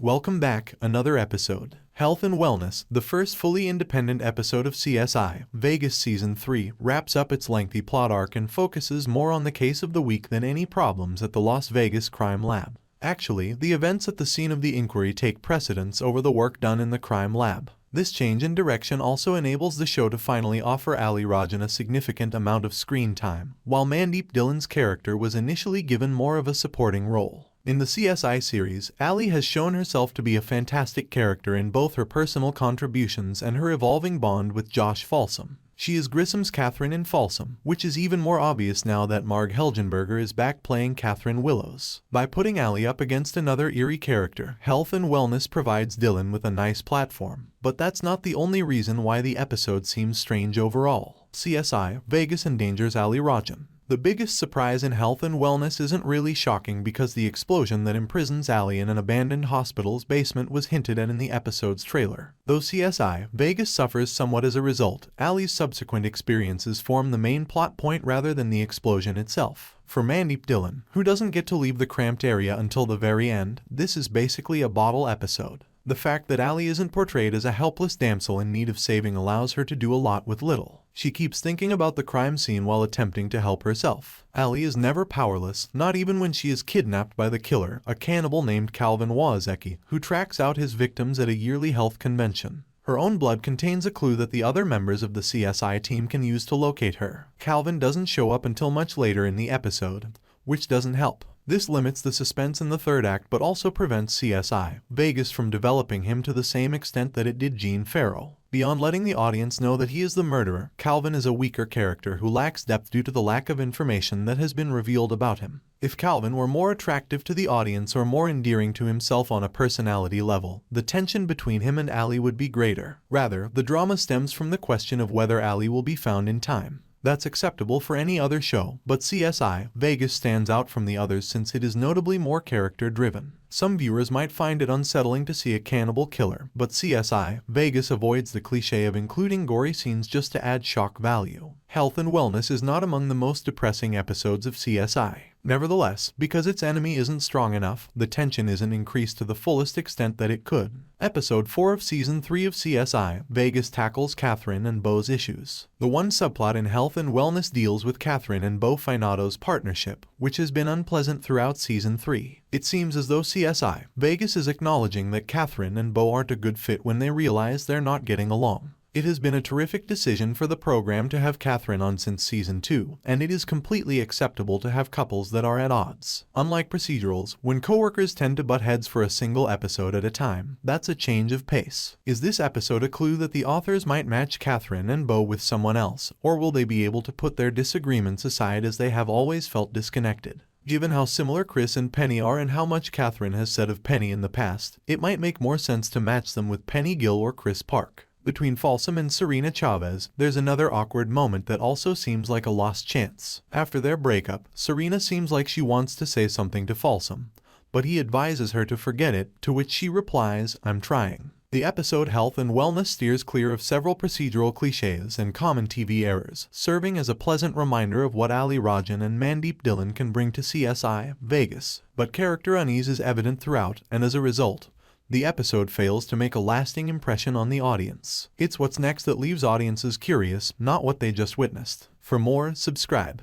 Welcome back, another episode. Health and Wellness, the first fully independent episode of CSI, Vegas Season 3, wraps up its lengthy plot arc and focuses more on the case of the week than any problems at the Las Vegas crime lab. Actually, the events at the scene of the inquiry take precedence over the work done in the crime lab. This change in direction also enables the show to finally offer Allie Rajan a significant amount of screen time, while Mandeep Dhillon's character was initially given more of a supporting role. In the CSI series, Allie has shown herself to be a fantastic character in both her personal contributions and her evolving bond with Josh Folsom. She is Grissom's Catherine in Folsom, which is even more obvious now that Marg Helgenberger is back playing Catherine Willows. By putting Allie up against another eerie character, Health and Wellness provides Dhillon with a nice platform. But that's not the only reason why the episode seems strange overall. CSI, Vegas endangers Allie Rajan. The biggest surprise in Health and Wellness isn't really shocking because the explosion that imprisons Allie in an abandoned hospital's basement was hinted at in the episode's trailer. Though CSI, Vegas suffers somewhat as a result, Allie's subsequent experiences form the main plot point rather than the explosion itself. For Mandeep Dhillon, who doesn't get to leave the cramped area until the very end, this is basically a bottle episode. The fact that Allie isn't portrayed as a helpless damsel in need of saving allows her to do a lot with little. She keeps thinking about the crime scene while attempting to help herself. Allie is never powerless, not even when she is kidnapped by the killer, a cannibal named Calvin Wozecki, who tracks out his victims at a yearly health convention. Her own blood contains a clue that the other members of the CSI team can use to locate her. Calvin doesn't show up until much later in the episode, which doesn't help. This limits the suspense in the third act but also prevents CSI, Vegas from developing him to the same extent that it did Gene Farrell. Beyond letting the audience know that he is the murderer, Calvin is a weaker character who lacks depth due to the lack of information that has been revealed about him. If Calvin were more attractive to the audience or more endearing to himself on a personality level, the tension between him and Allie would be greater. Rather, the drama stems from the question of whether Allie will be found in time. That's acceptable for any other show, but CSI, Vegas stands out from the others since it is notably more character-driven. Some viewers might find it unsettling to see a cannibal killer, but CSI, Vegas avoids the cliché of including gory scenes just to add shock value. Health and Wellness is not among the most depressing episodes of CSI. Nevertheless, because its enemy isn't strong enough, the tension isn't increased to the fullest extent that it could. Episode 4 of Season 3 of CSI, Vegas tackles Catherine and Beau's issues. The one subplot in Health and Wellness deals with Catherine and Beau Finato's partnership, which has been unpleasant throughout Season 3. It seems as though CSI, Vegas is acknowledging that Catherine and Beau aren't a good fit when they realize they're not getting along. It has been a terrific decision for the program to have Catherine on since Season 2, and it is completely acceptable to have couples that are at odds. Unlike procedurals, when coworkers tend to butt heads for a single episode at a time, that's a change of pace. Is this episode a clue that the authors might match Catherine and Beau with someone else, or will they be able to put their disagreements aside as they have always felt disconnected? Given how similar Chris and Penny are and how much Catherine has said of Penny in the past, it might make more sense to match them with Penny Gill or Chris Park. Between Folsom and Serena Chavez, there's another awkward moment that also seems like a lost chance. After their breakup, Serena seems like she wants to say something to Folsom, but he advises her to forget it, to which she replies, "I'm trying." The episode Health and Wellness steers clear of several procedural cliches and common TV errors, serving as a pleasant reminder of what Allie Rajan and Mandeep Dhillon can bring to CSI, Vegas. But character unease is evident throughout, and as a result, the episode fails to make a lasting impression on the audience. It's what's next that leaves audiences curious, not what they just witnessed. For more, subscribe.